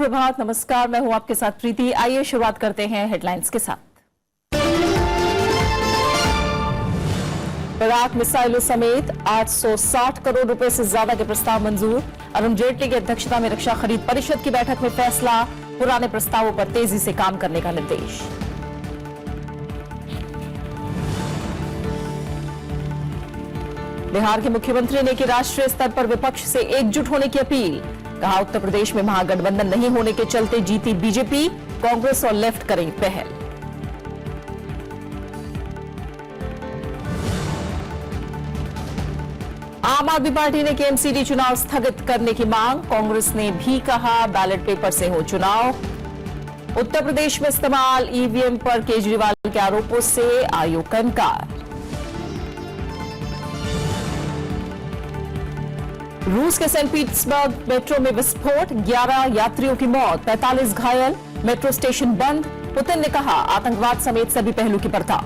सुप्रभात, नमस्कार। मैं हूं आपके साथ प्रीति। आइए शुरुआत करते हैं हेडलाइंस के साथ। बराक मिसाइलों समेत 860 करोड़ रुपए से ज्यादा के प्रस्ताव मंजूर। अरुण जेटली की अध्यक्षता में रक्षा खरीद परिषद की बैठक में फैसला। पुराने प्रस्तावों पर तेजी से काम करने का निर्देश। बिहार के मुख्यमंत्री ने की राष्ट्रीय स्तर पर विपक्ष से एकजुट होने की अपील। कहा, उत्तर प्रदेश में महागठबंधन नहीं होने के चलते जीती बीजेपी, कांग्रेस और लेफ्ट करें पहल। आम आदमी पार्टी ने केएमसीडी चुनाव स्थगित करने की मांग। कांग्रेस ने भी कहा, बैलेट पेपर से हो चुनाव। उत्तर प्रदेश में इस्तेमाल ईवीएम पर केजरीवाल के आरोपों से आयोग का इनकार। रूस के सेंट पीटर्सबर्ग मेट्रो में विस्फोट, 11 यात्रियों की मौत, 45 घायल, मेट्रो स्टेशन बंद। पुतिन ने कहा, आतंकवाद समेत सभी पहलू की पड़ताल।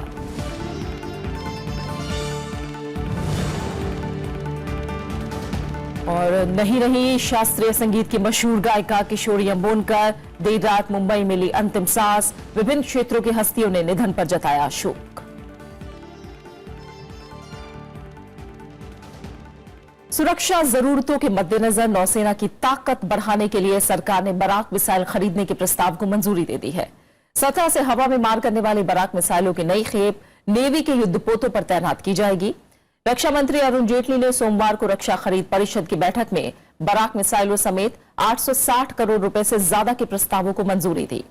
और नहीं रही शास्त्रीय संगीत की मशहूर गायिका किशोरी अम्बोनकर, देर रात मुंबई में ली अंतिम सांस। विभिन्न क्षेत्रों की हस्तियों ने निधन पर जताया शोक। सुरक्षा जरूरतों के मद्देनजर नौसेना की ताकत बढ़ाने के लिए सरकार ने बराक मिसाइल खरीदने के प्रस्ताव को मंजूरी दे दी है। सतह से हवा में मार करने वाली बराक मिसाइलों की नई खेप नेवी के युद्धपोतों पर तैनात की जाएगी। रक्षा मंत्री अरुण जेटली ने सोमवार को रक्षा खरीद परिषद की बैठक में बराक मिसाइलों समेत 860 करोड़ रुपए से ज्यादा के प्रस्तावों को मंजूरी दी।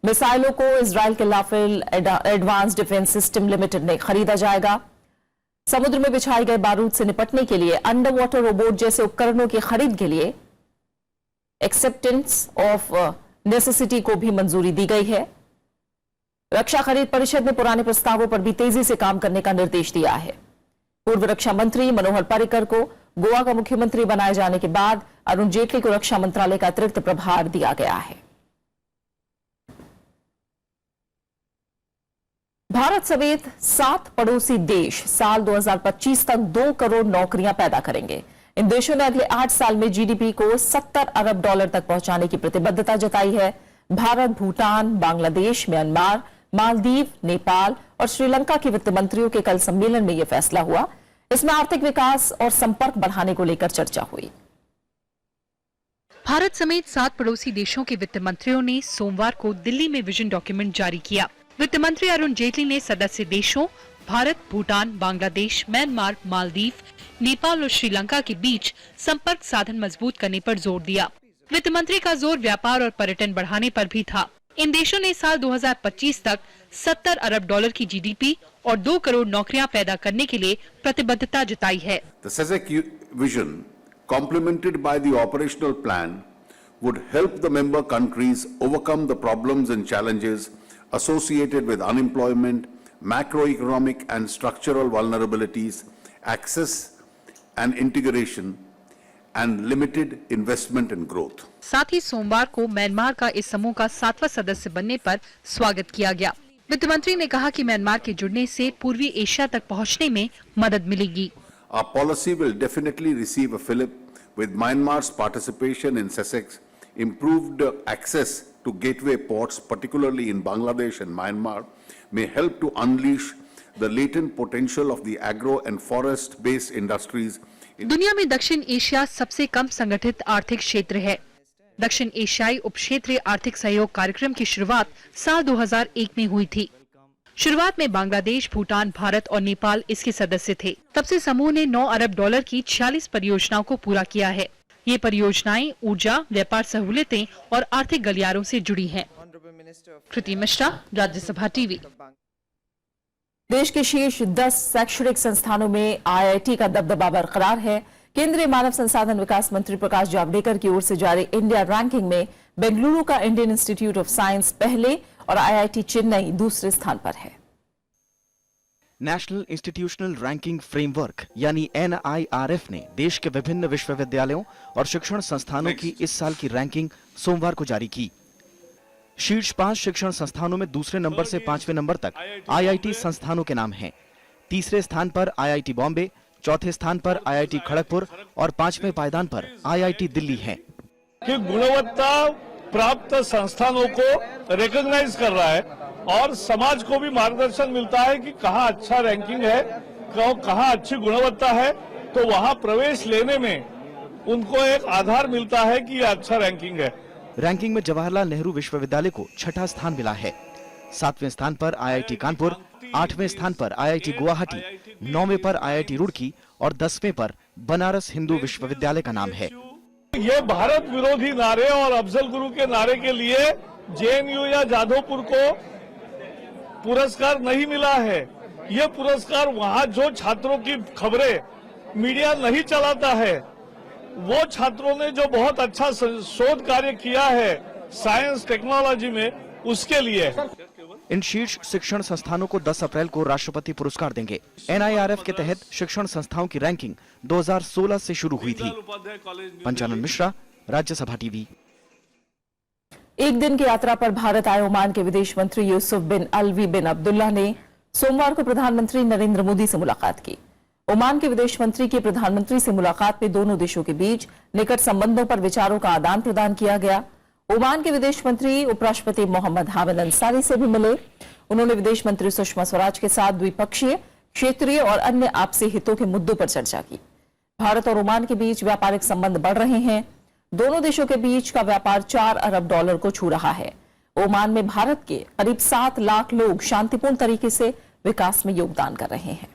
मिसाइलों को इजरायल के लाफेल एडवांस डिफेंस सिस्टम लिमिटेड ने खरीदा जाएगा। समुद्र में बिछाए गए बारूद से निपटने के लिए अंडर वाटर रोबोट जैसे उपकरणों की खरीद के लिए एक्सेप्टेंस ऑफ नेसेसिटी को भी मंजूरी दी गई है। रक्षा खरीद परिषद ने पुराने प्रस्तावों पर भी तेजी से काम करने का निर्देश दिया है। पूर्व रक्षा मंत्री मनोहर पर्रिकर को गोवा का मुख्यमंत्री बनाए जाने के बाद अरुण जेटली को रक्षा मंत्रालय का अतिरिक्त प्रभार दिया गया है। भारत समेत 7 पड़ोसी देश साल 2025 तक 2 करोड़ नौकरियां पैदा करेंगे। इन देशों ने अगले 8 साल में जीडीपी को $70 अरब तक पहुंचाने की प्रतिबद्धता जताई है। भारत, भूटान, बांग्लादेश, म्यांमार, मालदीव, नेपाल और श्रीलंका के वित्त मंत्रियों के कल सम्मेलन में यह फैसला हुआ। इसमें आर्थिक विकास और संपर्क बढ़ाने को लेकर चर्चा हुई। भारत समेत 7 पड़ोसी देशों के वित्त मंत्रियों ने सोमवार को दिल्ली में विजन डॉक्यूमेंट जारी किया। वित्त मंत्री अरुण जेटली ने सदस्य देशों भारत, भूटान, बांग्लादेश, म्यांमार, मालदीव, नेपाल और श्रीलंका के बीच संपर्क साधन मजबूत करने पर जोर दिया। वित्त मंत्री का जोर व्यापार और पर्यटन बढ़ाने पर भी था। इन देशों ने साल 2025 तक $70 अरब की जीडीपी और 2 करोड़ नौकरियां पैदा करने के लिए प्रतिबद्धता जताई है। The SASAC vision, complemented by the operational plan, would help the member countries overcome the problems and challenges associated with unemployment, macroeconomic and structural vulnerabilities, access and integration, and limited investment and growth. साथ ही सोमवार को Myanmar का इस समूह का 7वां सदस्य बनने पर स्वागत किया गया। वित्त मंत्री ने कहा कि म्यांमार के जुड़ने से पूर्वी एशिया तक पहुंचने में मदद मिलेगी। Our policy will definitely receive a fillip with Myanmar's participation in SASAC, improved access to gateway ports, particularly in Bangladesh and Myanmar, may help to unleash the latent potential of the agro and forest-based industries. दुनिया में दक्षिण Asia सबसे कम संगठित आर्थिक क्षेत्र है। दक्षिण एशियाई उपक्षेत्रीय आर्थिक सहयोग कार्यक्रम की शुरुआत साल 2001 में हुई थी। शुरुआत में बांग्लादेश, भूटान, भारत और नेपाल इसके सदस्य थे। तब से समूह ने $9 अरब की 46 परियोजनाओं को पूरा किया है। ये परियोजनाएं ऊर्जा, व्यापार सहूलियतें और आर्थिक गलियारों से जुड़ी हैं। कृति मिश्रा, राज्यसभा टीवी। देश के शीर्ष 10 शैक्षणिक संस्थानों में आईआईटी का दबदबा बरकरार है। केंद्रीय मानव संसाधन विकास मंत्री प्रकाश जावड़ेकर की ओर से जारी इंडिया रैंकिंग में बेंगलुरु का इंडियन इंस्टीट्यूट ऑफ साइंस पहले और आईआईटी चेन्नई दूसरे स्थान पर है। नेशनल इंस्टीट्यूशनल रैंकिंग फ्रेमवर्क यानी NIRF ने देश के विभिन्न विश्वविद्यालयों और शिक्षण संस्थानों की इस साल की रैंकिंग सोमवार को जारी की। शीर्ष 5 शिक्षण संस्थानों में दूसरे नंबर से 5वें नंबर तक आईआईटी संस्थानों के नाम हैं। तीसरे स्थान पर आईआईटी बॉम्बे, चौथे स्थान पर आईआईटी खड़गपुर और 5वें पायदान पर आईआईटी दिल्ली है। कि गुणवत्ता प्राप्त संस्थानों को रिकॉग्नाइज कर रहा है और समाज को भी मार्गदर्शन मिलता है कि कहाँ अच्छा रैंकिंग है, कहाँ अच्छी गुणवत्ता है, तो वहाँ प्रवेश लेने में उनको एक आधार मिलता है कि यह अच्छा रैंकिंग है। रैंकिंग में जवाहरलाल नेहरू विश्वविद्यालय को 6ठा स्थान मिला है। 7वें स्थान पर आईआईटी कानपुर, 8वें स्थान पर आईआईटी गुवाहाटी, 9वें पर आईआईटी रुड़की और 10वें पर बनारस हिंदू विश्वविद्यालय का नाम है। ये भारत विरोधी नारे और अफजल गुरु के नारे के लिए जेएनयू या जादवपुर को पुरस्कार नहीं मिला है। ये पुरस्कार वहाँ जो छात्रों की खबरें मीडिया नहीं चलाता है, वो छात्रों ने जो बहुत अच्छा शोध कार्य किया है साइंस टेक्नोलॉजी में, उसके लिए। इन शीर्ष शिक्षण संस्थानों को 10 अप्रैल को राष्ट्रपति पुरस्कार देंगे। एनआईआरएफ के तहत शिक्षण संस्थाओं की रैंकिंग 2016 से शुरू हुई थी। पंचानन मिश्रा, राज्यसभा टीवी। एक दिन की यात्रा पर भारत आए ओमान के विदेश मंत्री यूसुफ बिन अलवी बिन अब्दुल्ला ने सोमवार को प्रधानमंत्री नरेंद्र मोदी से मुलाकात की। ओमान के विदेश मंत्री की प्रधानमंत्री से मुलाकात में दोनों देशों के बीच निकट संबंधों पर विचारों का आदान प्रदान किया गया। ओमान के विदेश मंत्री उपराष्ट्रपति मोहम्मद हामिद अंसारी से भी मिले। उन्होंने विदेश मंत्री सुषमा स्वराज के साथ द्विपक्षीय, क्षेत्रीय और अन्य आपसी हितों के मुद्दों पर चर्चा की। भारत और ओमान के बीच व्यापारिक संबंध बढ़ रहे हैं। दोनों देशों के बीच का व्यापार $4 अरब को छू रहा है। ओमान में भारत के करीब 7 लाख लोग शांतिपूर्ण तरीके से विकास में योगदान कर रहे हैं।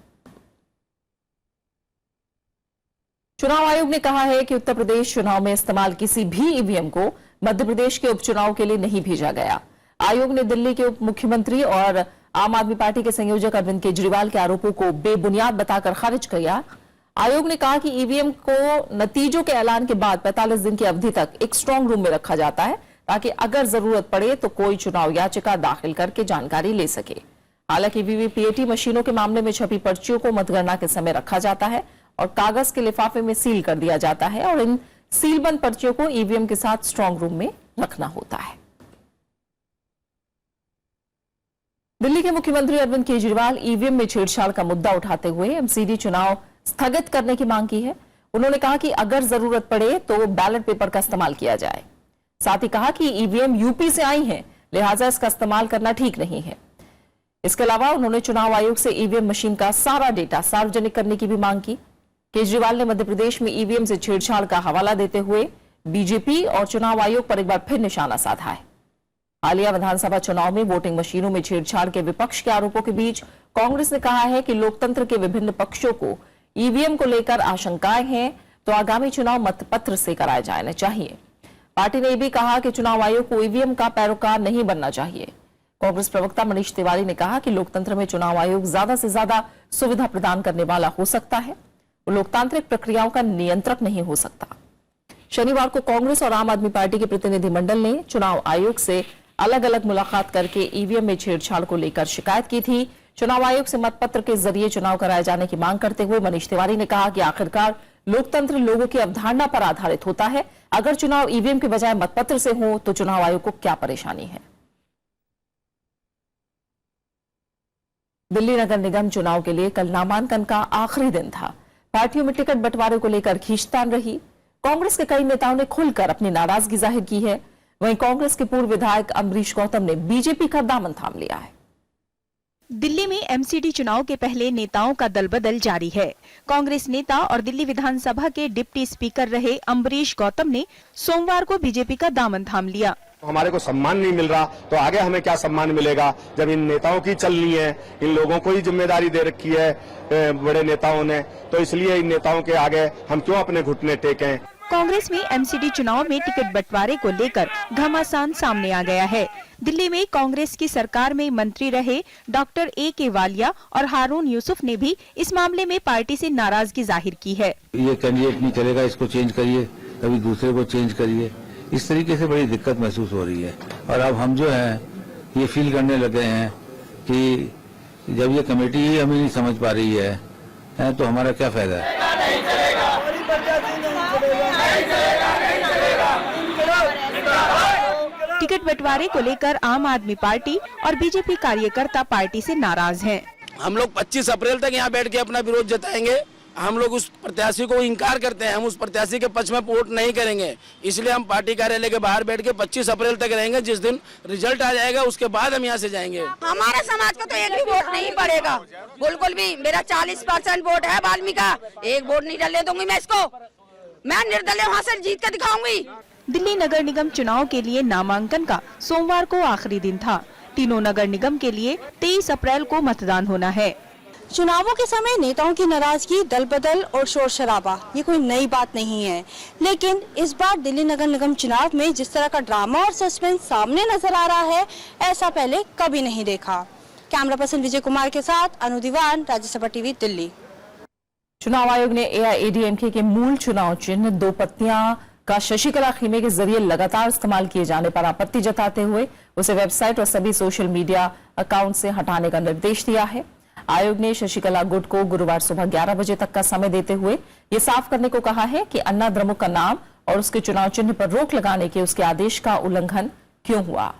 चुनाव आयोग ने कहा है कि उत्तर प्रदेश चुनाव में इस्तेमाल किसी भी ईवीएम को मध्य प्रदेश के उपचुनाव के लिए नहीं भेजा गया। आयोग ने दिल्ली के उप मुख्यमंत्री और आम आदमी पार्टी के संयोजक अरविंद केजरीवाल के आरोपों को बेबुनियाद बताकर खारिज किया। आयोग ने कहा कि ईवीएम को नतीजों के ऐलान के बाद 45 दिन की अवधि तक एक स्ट्रांग रूम में रखा जाता है, ताकि अगर जरूरत पड़े तो कोई चुनाव याचिका दाखिल करके जानकारी ले सके। हालांकि वीवीपीएटी मशीनों के मामले में छपी पर्चियों को मतगणना के समय रखा जाता है और कागज के लिफाफे में सील कर दिया जाता है और इन सीलबंद पर्चियों को ईवीएम के साथ स्ट्रांग रूम में रखना होता है। दिल्ली के मुख्यमंत्री अरविंद केजरीवाल ईवीएम में छेड़छाड़ का मुद्दा उठाते हुए एमसीडी चुनाव स्थगित करने की मांग की है। उन्होंने कहा कि अगर जरूरत पड़े तो बैलेट पेपर का इस्तेमाल किया जाए। साथ ही कहा कि ईवीएम यूपी से आई है, लिहाजा इसका इस्तेमाल करना ठीक नहीं है। इसके अलावा उन्होंने चुनाव आयोग से ईवीएम मशीन का सारा डेटा सार्वजनिक करने की भी मांग की। केजरीवाल ने मध्य प्रदेश में ईवीएम से छेड़छाड़ का हवाला देते हुए बीजेपी और चुनाव आयोग पर एक बार फिर निशाना साधा है। हालिया विधानसभा चुनाव में वोटिंग मशीनों में छेड़छाड़ के विपक्ष के आरोपों के बीच कांग्रेस ने कहा है कि लोकतंत्र के विभिन्न पक्षों को ईवीएम को लेकर आशंकाएं हैं, तो आगामी चुनाव मतपत्र से कराए जाने चाहिए। पार्टी ने यह भी कहा कि चुनाव आयोग को ईवीएम का पैरोकार नहीं बनना चाहिए। कांग्रेस प्रवक्ता मनीष तिवारी ने कहा कि लोकतंत्र में चुनाव आयोग ज्यादा से ज्यादा सुविधा प्रदान करने वाला हो सकता है, वो लोकतांत्रिक प्रक्रियाओं का नियंत्रक नहीं हो सकता। शनिवार को कांग्रेस और आम आदमी पार्टी के प्रतिनिधिमंडल ने चुनाव आयोग से अलग अलग मुलाकात करके ईवीएम में छेड़छाड़ को लेकर शिकायत की थी। चुनाव आयोग से मतपत्र के जरिए चुनाव कराए जाने की मांग करते हुए मनीष तिवारी ने कहा कि आखिरकार लोकतंत्र लोगों की अवधारणा पर आधारित होता है। अगर चुनाव ईवीएम के बजाय मतपत्र से हो तो चुनाव आयोग को क्या परेशानी है। दिल्ली नगर निगम चुनाव के लिए कल नामांकन का आखिरी दिन था। पार्टियों में टिकट बंटवारे को लेकर खींचतान रही। कांग्रेस के कई नेताओं ने खुलकर अपनी नाराजगी जाहिर की है। वहीं कांग्रेस के पूर्व विधायक अम्बरीश गौतम ने बीजेपी का दामन थाम लिया है। दिल्ली में एमसीडी चुनाव के पहले नेताओं का दलबदल जारी है। कांग्रेस नेता और दिल्ली विधानसभा के डिप्टी स्पीकर रहे अम्बरीश गौतम ने सोमवार को बीजेपी का दामन थाम लिया। हमारे को सम्मान नहीं मिल रहा तो आगे हमें क्या सम्मान मिलेगा, जब इन नेताओं की चलनी है, इन लोगों को ही जिम्मेदारी दे रखी है बड़े नेताओं ने, तो इसलिए इन नेताओं के आगे हम क्यों अपने घुटने टेकें। कांग्रेस में एमसीडी चुनाव में टिकट बंटवारे को लेकर घमासान सामने आ गया है। दिल्ली में कांग्रेस की सरकार में मंत्री रहे डॉक्टर A.K. वालिया और हारून यूसुफ ने भी इस मामले में पार्टी से नाराजगी जाहिर की है। ये कैंडिडेट नहीं चलेगा, इसको चेंज करिए, कभी दूसरे को चेंज करिए, इस तरीके से बड़ी दिक्कत महसूस हो रही है। और अब हम जो है ये फील करने लगे हैं कि जब ये कमेटी ही हमें नहीं समझ पा रही है तो हमारा क्या फायदा है। टिकट बंटवारे को लेकर आम आदमी पार्टी और बीजेपी कार्यकर्ता पार्टी से नाराज हैं। हम लोग 25 अप्रैल तक यहाँ बैठ के अपना विरोध जताएंगे हम लोग उस प्रत्याशी को इनकार करते हैं, हम उस प्रत्याशी के पक्ष में वोट नहीं करेंगे। इसलिए हम पार्टी कार्यालय के बाहर बैठ के 25 अप्रैल तक रहेंगे। जिस दिन रिजल्ट आ जाएगा उसके बाद हम यहाँ से जाएंगे। हमारे समाज को तो एक भी वोट नहीं पड़ेगा, बिल्कुल भी। मेरा 40% वोट है वाल्मीकि का, एक वोट नहीं डलने दूंगी मैं इसको। मैं निर्दलीय वहाँ से जीत कर दिखाऊंगी। दिल्ली नगर निगम चुनाव के लिए नामांकन का सोमवार को आखिरी दिन था। तीनों नगर निगम के लिए 23 अप्रैल को मतदान होना है। चुनावों के समय नेताओं की नाराजगी, दल बदल और शोर शराबा ये कोई नई बात नहीं है, लेकिन इस बार दिल्ली नगर निगम चुनाव में जिस तरह का ड्रामा और सस्पेंस सामने नजर आ रहा है, ऐसा पहले कभी नहीं देखा। कैमरा पर्सन विजय कुमार के साथ अनु दीवान, राज्यसभा टीवी, दिल्ली। चुनाव आयोग ने एआईएडीएमके के मूल चुनाव चिन्ह 2 पत्तियां का शशिकला खेमे के जरिए लगातार इस्तेमाल किए जाने पर आपत्ति जताते हुए उसे वेबसाइट और सभी सोशल मीडिया अकाउंट से हटाने का निर्देश दिया है। आयोग ने शशिकला गुट को गुरुवार सुबह 11 बजे तक का समय देते हुए ये साफ करने को कहा है कि अन्ना द्रमुक का नाम और उसके चुनाव चिन्ह पर रोक लगाने के उसके आदेश का उल्लंघन क्यों हुआ।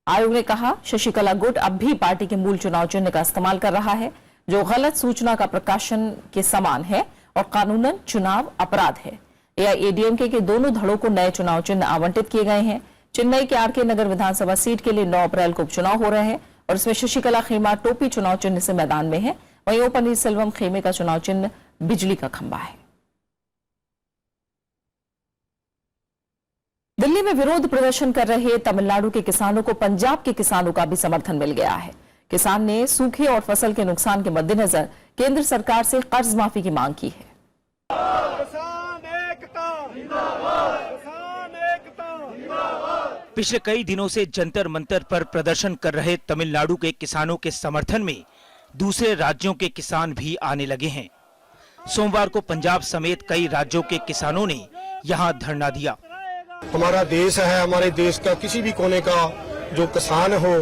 आयोग ने कहा, शशिकला गुट अब भी पार्टी के मूल चुनाव चिन्ह का इस्तेमाल कर रहा है, जो गलत सूचना का प्रकाशन के समान है और कानूनन चुनाव अपराध है। एआईएडीएमके के दोनों धड़ों को नए चुनाव चिन्ह आवंटित किए गए हैं। चेन्नई के आरके नगर विधानसभा सीट के लिए 9 अप्रैल को उपचुनाव हो रहे हैं और इसमें शशिकला खेमा टोपी चुनाव चिन्ह से मैदान में है। वहीं ओ पनीरसेल्वम खेमे का चुनाव चिन्ह बिजली का खंभा है। दिल्ली में विरोध प्रदर्शन कर रहे तमिलनाडु के किसानों को पंजाब के किसानों का भी समर्थन मिल गया है। किसान ने सूखे और फसल के नुकसान के मद्देनजर केंद्र सरकार से कर्ज माफी की मांग की है। पिछले कई दिनों से जंतर मंतर पर प्रदर्शन कर रहे तमिलनाडु के किसानों के समर्थन में दूसरे राज्यों के किसान भी आने लगे हैं। सोमवार को पंजाब समेत कई राज्यों के किसानों ने यहां धरना दिया। हमारा देश है, हमारे देश का किसी भी कोने का जो किसान हो,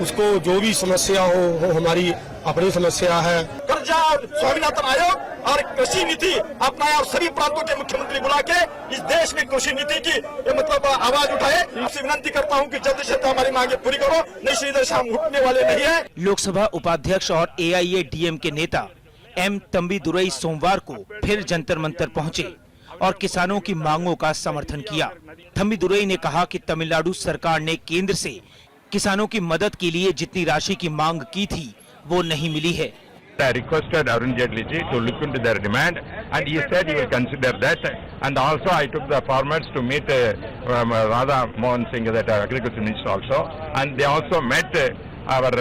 उसको जो भी समस्या हो हमारी अपनी समस्या है। कर्जा स्वामीनाथन आयोग और कृषि नीति अपनाया और सभी प्रांतों के मुख्यमंत्री बुला के इस देश में कृषि नीति की मतलब आवाज उठाए। आपसे विनती करता हूं कि जल्द से जल्द हमारी मांगे पूरी करो, नहीं सीधे शाम उठने वाले नहीं है। लोकसभा उपाध्यक्ष और एआईएडीएम के नेता एम तंबीदुरई सोमवार को फिर जंतर मंतर पहुंचे और किसानों की मांगों का समर्थन किया। तंबीदुरई ने कहा कि तमिलनाडु सरकार ने केंद्र से किसानों की मदद के लिए जितनी राशि की मांग की थी वो नहीं मिली है। I requested Arun Jaitley ji to look into their demand, and he said he will consider that. And also, I took the farmers to meet Radha Mohan Singh, that agriculture minister also, and they also met our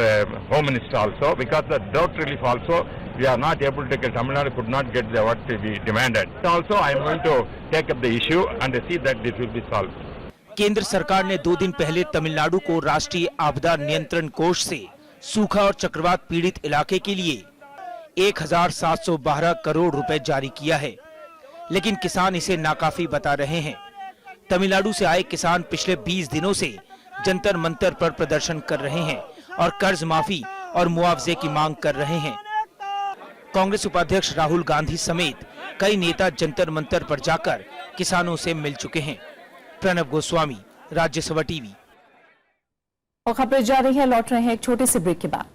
home minister also, because the drought relief also we are not able to get. Tamil Nadu could not get the what we demanded. Also, I am going to take up the issue and see that this will be solved. केंद्र सरकार ने 2 दिन पहले तमिलनाडु को राष्ट्रीय आपदा नियंत्रण कोष से सूखा और चक्रवात पीड़ित इलाके के लिए 1712 करोड़ रुपए जारी किया है, लेकिन किसान इसे नाकाफी बता रहे हैं। तमिलनाडु से आए किसान पिछले 20 दिनों से जंतर मंतर पर प्रदर्शन कर रहे हैं और कर्ज माफी और मुआवजे की मांग कर रहे हैं। कांग्रेस उपाध्यक्ष राहुल गांधी समेत कई नेता जंतर मंतर पर जाकर किसानों से मिल चुके हैं। प्रणव गोस्वामी, राज्यसभा टीवी। और खबरें जारी हैं, लौट रहे हैं एक छोटे से ब्रेक के बाद।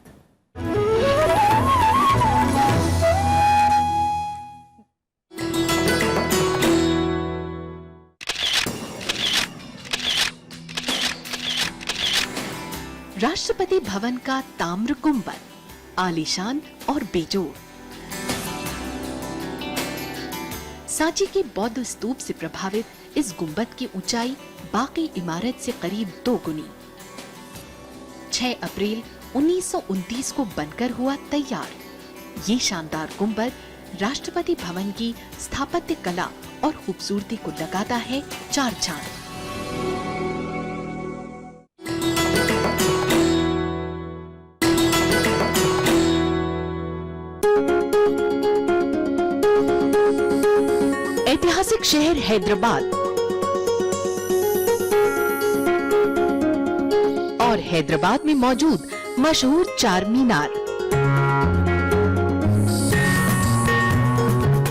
राष्ट्रपति भवन का ताम्र गुंबद आलीशान और बेजोड़। सांची के बौद्ध स्तूप से प्रभावित इस गुंबद की ऊंचाई बाकी इमारत से करीब 2 गुनी। 6 अप्रैल 1929 को बनकर हुआ तैयार। ये शानदार गुंबद राष्ट्रपति भवन की स्थापत्य कला और खूबसूरती को लगाता है 4 चांद। ऐतिहासिक शहर हैदराबाद और हैदराबाद में मौजूद मशहूर चार मीनार।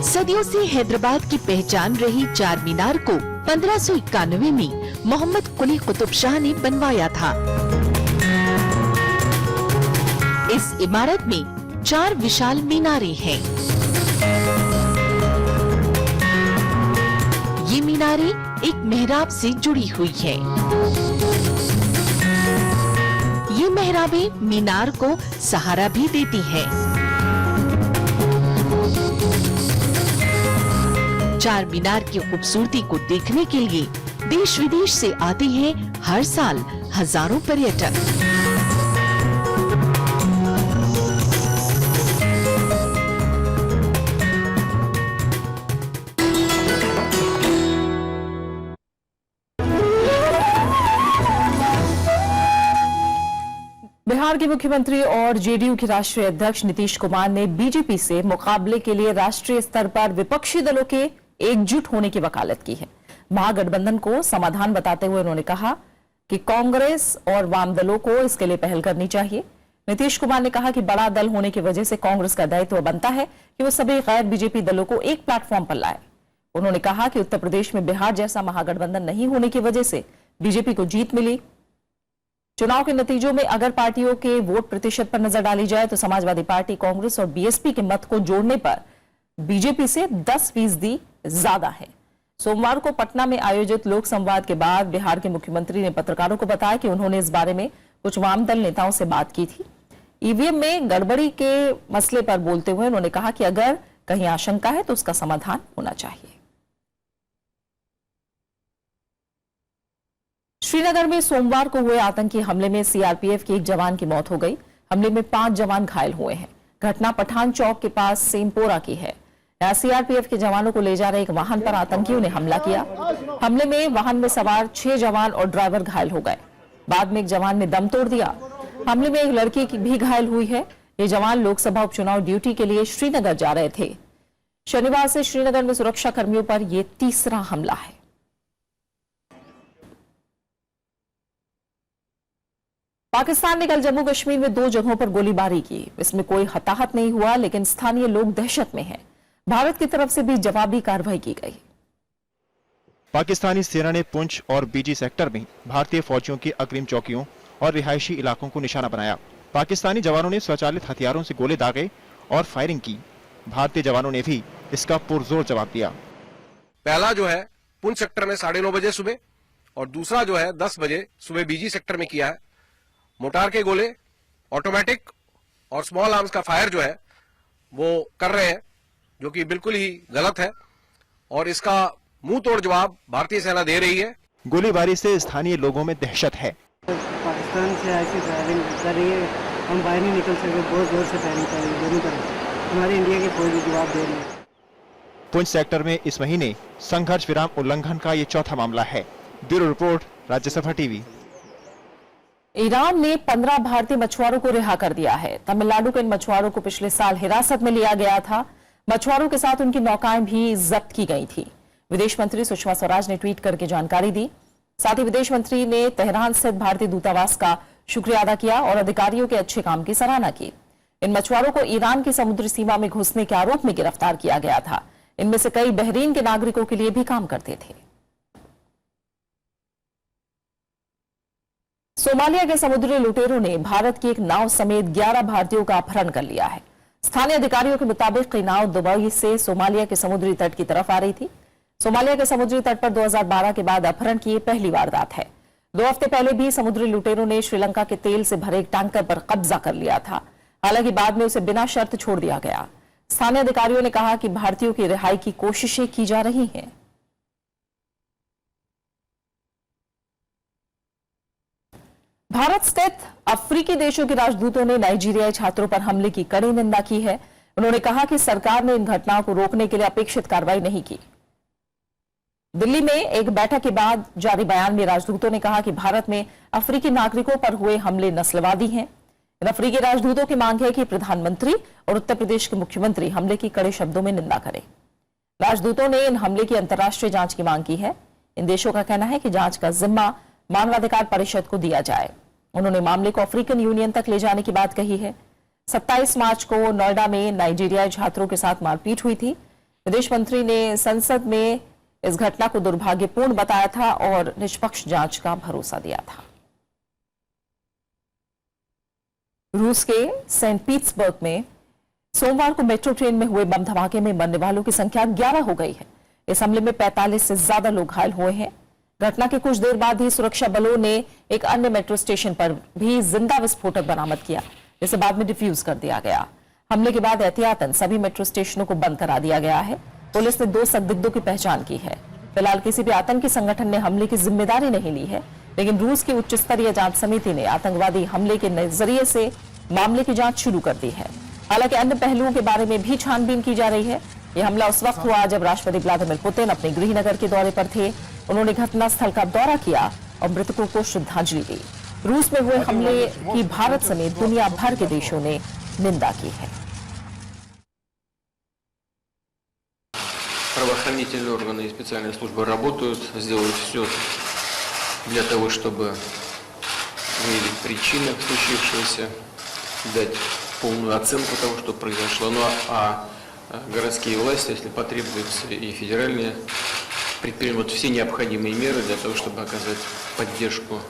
सदियों से हैदराबाद की पहचान रही चार मीनार को 1591 में मोहम्मद कुली कुतुब शाह ने बनवाया था। इस इमारत में 4 विशाल मीनारें हैं। ये मीनारें एक मेहराब से जुड़ी हुई है। ये मेहराबें मीनार को सहारा भी देती हैं। चार मीनार की खूबसूरती को देखने के लिए देश विदेश से आते हैं हर साल हजारों पर्यटक। बिहार के मुख्यमंत्री और जेडीयू के राष्ट्रीय अध्यक्ष नीतीश कुमार ने बीजेपी से मुकाबले के लिए राष्ट्रीय स्तर पर विपक्षी दलों के एकजुट होने की वकालत की है। महागठबंधन को समाधान बताते हुए उन्होंने कहा कि कांग्रेस और वाम दलों को इसके लिए पहल करनी चाहिए। नीतीश कुमार ने कहा कि बड़ा दल होने की वजह से कांग्रेस का दायित्व बनता है कि वो सभी गैर बीजेपी दलों को एक प्लेटफॉर्म पर लाए। उन्होंने कहा कि उत्तर प्रदेश में बिहार जैसा महागठबंधन नहीं होने की वजह से बीजेपी को जीत मिली। चुनाव के नतीजों में अगर पार्टियों के वोट प्रतिशत पर नजर डाली जाए तो समाजवादी पार्टी, कांग्रेस और बीएसपी के मत को जोड़ने पर बीजेपी से 10% ज्यादा है। सोमवार को पटना में आयोजित लोक संवाद के बाद बिहार के मुख्यमंत्री ने पत्रकारों को बताया कि उन्होंने इस बारे में कुछ वाम दल नेताओं से बात की थी। ईवीएम में गड़बड़ी के मसले पर बोलते हुए उन्होंने कहा कि अगर कहीं आशंका है तो उसका समाधान होना चाहिए। श्रीनगर में सोमवार को हुए आतंकी हमले में सीआरपीएफ के एक जवान की मौत हो गई। हमले में 5 जवान घायल हुए हैं। घटना पठान चौक के पास सेमपोरा की है। सीआरपीएफ के जवानों को ले जा रहे एक वाहन पर आतंकियों ने हमला किया। हमले में वाहन में सवार 6 जवान और ड्राइवर घायल हो गए। बाद में एक जवान ने दम तोड़ दिया। हमले में एक लड़की की भी घायल हुई है। ये जवान लोकसभा उपचुनाव ड्यूटी के लिए श्रीनगर जा रहे थे। शनिवार से श्रीनगर में सुरक्षा कर्मियों पर यह तीसरा हमला है। पाकिस्तान ने कल जम्मू कश्मीर में 2 जगहों पर गोलीबारी की। इसमें कोई हताहत नहीं हुआ, लेकिन स्थानीय लोग दहशत में हैं। भारत की तरफ से भी जवाबी कार्रवाई की गई। पाकिस्तानी सेना ने पुंछ और बीजी सेक्टर में भारतीय फौजियों की अग्रिम चौकियों और रिहायशी इलाकों को निशाना बनाया। पाकिस्तानी जवानों ने स्वचालित हथियारों से गोले दागे और फायरिंग की। भारतीय जवानों ने भी इसका पुरजोर जवाब दिया। पहला जो है पुंछ सेक्टर में 9:30 बजे सुबह और दूसरा जो है 10 बजे सुबह बीजी सेक्टर में किया है। मोटार के गोले, ऑटोमेटिक और स्मॉल आर्म्स का फायर जो है वो कर रहे हैं, जो कि बिल्कुल ही गलत है और इसका मुंह तोड़ जवाब भारतीय सेना दे रही है। गोलीबारी से स्थानीय लोगों में दहशत है। पाकिस्तान से ऐसी फायरिंग कर रही है, हम बाहर नहीं निकल सकते, बहुत जोर से फायरिंग कर रही है दोनों तरफ। हमारे इंडिया के कोई भी जवाब दे रही है। पुंछ सेक्टर में इस महीने संघर्ष विराम उल्लंघन का ये चौथा मामला है। Bureau report, Rajya Sabha TV. Iran ने 15 भारतीय मछुआरों को रिहा कर दिया है। तमिलनाडु के इन मछुआरों को पिछले साल हिरासत में लिया गया था। मछुआरों के साथ उनकी नौकाएं भी जब्त की गई थी। विदेश मंत्री सुषमा स्वराज ने ट्वीट करके जानकारी दी। साथ ही विदेश मंत्री ने तेहरान स्थित भारतीय दूतावास का शुक्रिया अदा किया और अधिकारियों के अच्छे काम की सराहना की। इन मछुआरों को ईरान की समुद्री सीमा में घुसने के आरोप में गिरफ्तार किया गया था। इनमें से कई बहरीन के नागरिकों के लिए भी काम करते थे। सोमालिया के समुद्री लुटेरों ने भारत की एक नाव समेत 11 भारतीयों का अपहरण कर लिया है। स्थानीय अधिकारियों के मुताबिक ये नाव दुबई से सोमालिया के समुद्री तट की तरफ आ रही थी। सोमालिया के समुद्री तट पर 2012 के बाद अपहरण की पहली वारदात है। 2 हफ्ते पहले भी समुद्री लुटेरों ने श्रीलंका के तेल से भरे एक टैंकर पर कब्जा कर लिया था। हालांकि बाद में उसे बिना शर्त छोड़ दिया गया। स्थानीय अधिकारियों ने कहा कि भारतीयों की रिहाई की कोशिशें की जा रही हैं। भारत स्थित अफ्रीकी देशों के राजदूतों ने नाइजीरियाई छात्रों पर हमले की कड़ी निंदा की है। उन्होंने कहा कि सरकार ने इन घटनाओं को रोकने के लिए अपेक्षित कार्रवाई नहीं की। दिल्ली में एक बैठक के बाद जारी बयान में राजदूतों ने कहा कि भारत में अफ्रीकी नागरिकों पर हुए हमले नस्लवादी हैं। इन अफ्रीकी राजदूतों की मांग है कि प्रधानमंत्री और उत्तर प्रदेश के मुख्यमंत्री हमले की कड़े शब्दों में निंदा करें। राजदूतों ने इन हमले की अंतर्राष्ट्रीय जांच की मांग की है। इन देशों का कहना है कि जांच का जिम्मा मानवाधिकार परिषद को दिया जाए। उन्होंने मामले को अफ्रीकन यूनियन तक ले जाने की बात कही है। 27 मार्च को नोएडा में नाइजीरियाई छात्रों के साथ मारपीट हुई थी। विदेश मंत्री ने संसद में इस घटना को दुर्भाग्यपूर्ण बताया था और निष्पक्ष जांच का भरोसा दिया था। रूस के सेंट पीटर्सबर्ग में सोमवार को मेट्रो ट्रेन में हुए बम धमाके में मरने वालों की संख्या 11 हो गई है। इस हमले में 45 से ज्यादा लोग घायल हुए हैं। घटना के कुछ देर बाद ही सुरक्षा बलों ने एक अन्य मेट्रो स्टेशन पर भी जिंदा विस्फोटक बरामद किया, जिसे बाद में डिफ्यूज कर दिया गया। हमले के बाद एहतियातन सभी मेट्रो स्टेशनों को बंद करा दिया गया है। पुलिस ने 2 संदिग्धों की पहचान की है। फिलहाल किसी भी आतंकी संगठन ने हमले की जिम्मेदारी नहीं ली है, लेकिन रूस की उच्च स्तरीय जांच समिति ने आतंकवादी हमले के नजरिए से मामले की जांच शुरू कर दी है। हालांकि अन्य पहलुओं के बारे में भी छानबीन की जा रही है। यह हमला उस वक्त हुआ जब राष्ट्रपति व्लादिमीर पुतिन अपने गृहनगर के दौरे पर थे। उन्होंने घटनास्थल का दौरा किया और मृतकों को श्रद्धांजलि दी। रूस में हुए हमले की भारत समेत दुनिया भर के देशों ने निंदा की है। Правоохранительные органы и специальные службы работают, сделают все для того, чтобы выявить причины случившегося, дать полную оценку того, что произошло. Ну а городские власти, если потребуется, и федеральные, предпримут все необходимые меры для того, чтобы оказать поддержку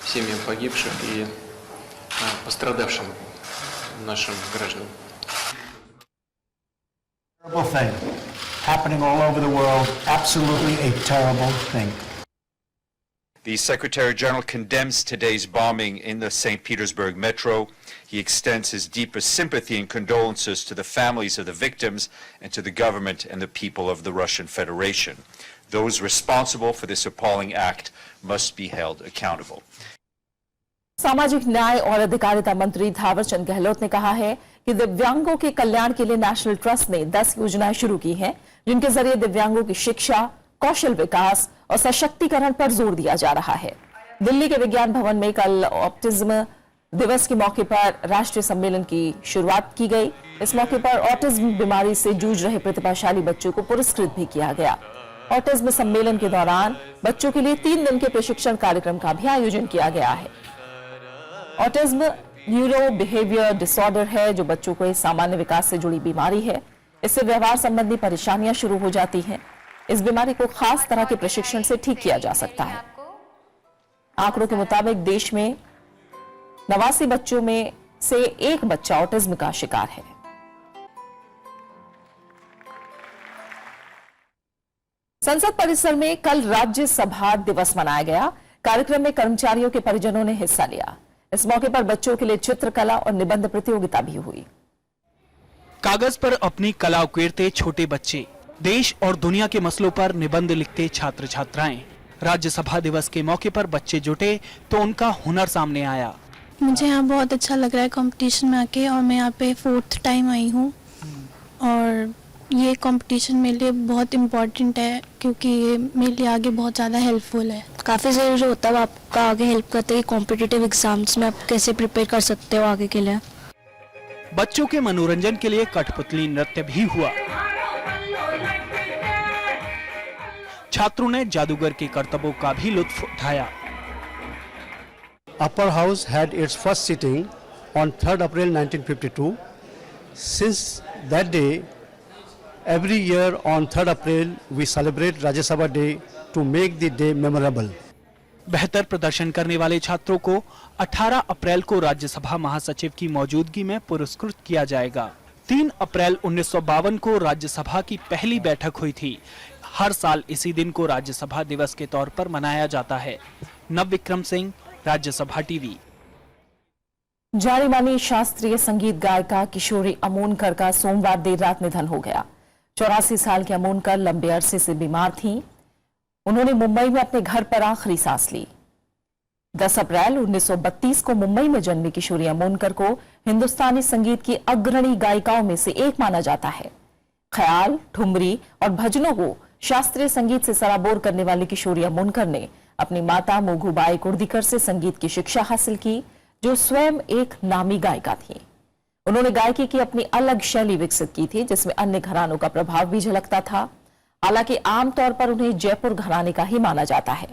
семьям погибших и пострадавшим нашим гражданам. Happening all over the world, absolutely a terrible thing. The Secretary General condemns today's bombing in the St. Petersburg metro. He extends his deepest sympathy and condolences to the families of the victims and to the government and the people of the Russian Federation. Those responsible for this appalling act must be held accountable. सामाजिक न्याय और अधिकारिता मंत्री थावरचंद गहलोत ने कहा है कि दिव्यांगों के कल्याण के लिए नेशनल ट्रस्ट ने 10 योजनाएं शुरू की हैं, जिनके जरिए दिव्यांगों की शिक्षा, कौशल विकास और सशक्तिकरण पर जोर दिया जा रहा है। दिल्ली के विज्ञान भवन में कल ऑटिज्म दिवस के मौके पर राष्ट्रीय सम्मेलन की शुरुआत की गई। इस मौके पर ऑटिज्म बीमारी से जूझ रहे प्रतिभाशाली बच्चों को पुरस्कृत भी किया गया। ऑटिज्म सम्मेलन के दौरान बच्चों के लिए 3 दिन के प्रशिक्षण कार्यक्रम का भी आयोजन किया गया है। ऑटिज्म न्यूरो बिहेवियर डिसऑर्डर है, जो बच्चों को सामान्य विकास से जुड़ी बीमारी है। इससे व्यवहार संबंधी परेशानियां शुरू हो जाती हैं। इस बीमारी को खास तरह के प्रशिक्षण से ठीक किया जा सकता है। आंकड़ों के मुताबिक देश में 89 बच्चों में से 1 बच्चा ऑटिज्म का शिकार है। संसद परिसर में कल राज्यसभा दिवस मनाया गया। कार्यक्रम में कर्मचारियों के परिजनों ने हिस्सा लिया। इस मौके पर बच्चों के लिए चित्रकला और निबंध प्रतियोगिता भी हुई। कागज पर अपनी कला उकेरते छोटे बच्चे, देश और दुनिया के मसलों पर निबंध लिखते छात्र छात्राएं। राज्यसभा दिवस के मौके पर बच्चे जुटे तो उनका हुनर सामने आया। मुझे यहाँ बहुत अच्छा लग रहा है कंपटीशन में आके, और मैं यहाँ पे 4th टाइम आई हूँ। और ये कंपटीशन मेरे लिए बहुत इम्पोर्टेंट है, क्योंकि ये मेरे लिए आगे बहुत ज़्यादा हेल्पफुल है। काफ़ी ज़रूरी होता है, आपका आगे हेल्प करते हैं कॉम्पिटिटिव एग्जाम्स में आप कैसे प्रिपेयर कर सकते हो आगे के लिए। बच्चों के मनोरंजन के लिए कठपुतली नृत्य भी हुआ। छात्रों ने जादूगर के करतबों का भी लुत्फ उठाया। Upper House had its first sitting on 3rd April 1952. Since that day, every year on 3rd April, we celebrate Rajya Sabha Day to make the day memorable. बेहतर प्रदर्शन करने वाले छात्रों को 18 अप्रैल को राज्यसभा महासचिव की मौजूदगी में पुरस्कृत किया जाएगा। 3 अप्रैल 1952 को राज्यसभा की पहली बैठक हुई थी। हर साल इसी दिन को राज्यसभा दिवस के तौर पर मनाया जाता है। नवविक्रम सिंह, राज्यसभा टीवी। जानी मानी शास्त्रीय संगीत गायिका किशोरी अमोनकर का सोमवार देर रात निधन हो गया। 84 साल की अमोनकर लंबे अरसे से बीमार थीं। उन्होंने मुंबई में अपने घर पर आखिरी सांस ली। 10 अप्रैल 1932 को मुंबई में जन्मी किशोरी अमोनकर को हिंदुस्तानी संगीत की अग्रणी गायिकाओं में से एक माना जाता है। ख्याल, ठुमरी और भजनों को शास्त्रीय संगीत से सराबोर करने वाली किशोरी अमोनकर ने अपनी माता मोघूबाई कुर्दीकर से संगीत की शिक्षा हासिल की, जो स्वयं एक नामी गायिका थी। उन्होंने गायकी की अपनी अलग शैली विकसित की थी, जिसमें अन्य घरानों का प्रभाव भी झलकता था। हालांकि आमतौर पर उन्हें जयपुर घराने का ही माना जाता है।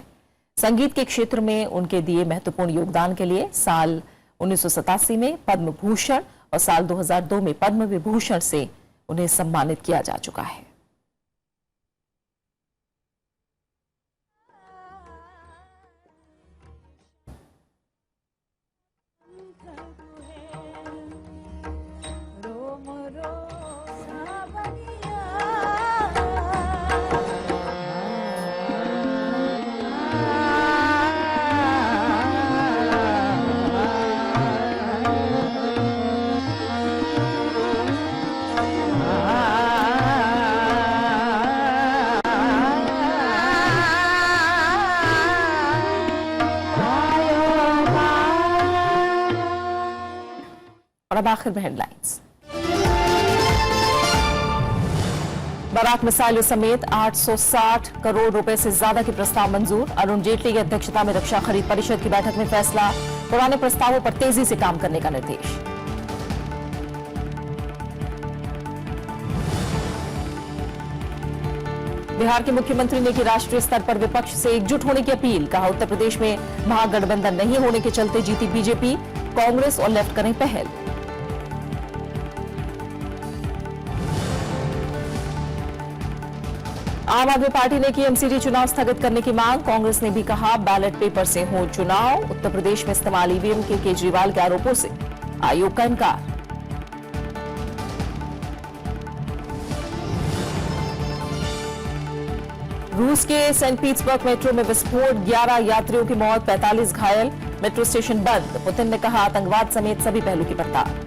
संगीत के क्षेत्र में उनके दिए महत्वपूर्ण योगदान के लिए साल 1987 में पद्म भूषण और साल 2002 में पद्म विभूषण से उन्हें सम्मानित किया जा चुका है। और अब आखिर में हेडलाइंस। बराक मिसाइलों समेत 860 करोड़ रुपए से ज्यादा के प्रस्ताव मंजूर। अरुण जेटली की अध्यक्षता में रक्षा खरीद परिषद की बैठक में फैसला। पुराने प्रस्तावों पर तेजी से काम करने का निर्देश। बिहार के मुख्यमंत्री ने की राष्ट्रीय स्तर पर विपक्ष से एकजुट होने की अपील। कहा, उत्तर प्रदेश में महागठबंधन नहीं होने के चलते जीती बीजेपी, कांग्रेस और लेफ्ट करें पहल। आम आदमी पार्टी ने की एमसीडी चुनाव स्थगित करने की मांग। कांग्रेस ने भी कहा, बैलेट पेपर से हो चुनाव। उत्तर प्रदेश में इस्तेमाल ईवीएम के केजरीवाल के आरोपों से आयोग का इनकार। रूस के सेंट पीटर्सबर्ग मेट्रो में विस्फोट, 11 यात्रियों की मौत, 45 घायल। मेट्रो स्टेशन बंद। पुतिन ने कहा, आतंकवाद समेत सभी पहलू की पड़ताल।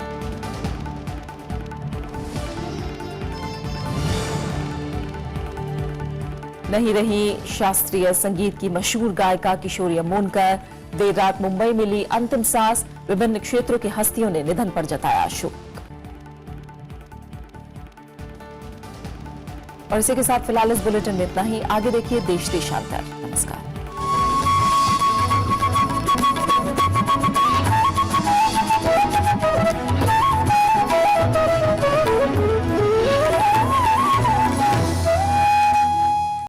नहीं रही शास्त्रीय संगीत की मशहूर गायिका किशोरी अमोनकर। देर रात मुंबई में ली अंतिम सांस। विभिन्न क्षेत्रों की हस्तियों ने निधन पर जताया शोक। और इसी के साथ फिलहाल इस बुलेटिन में इतना ही। आगे देखिए देश देशांतर। नमस्कार।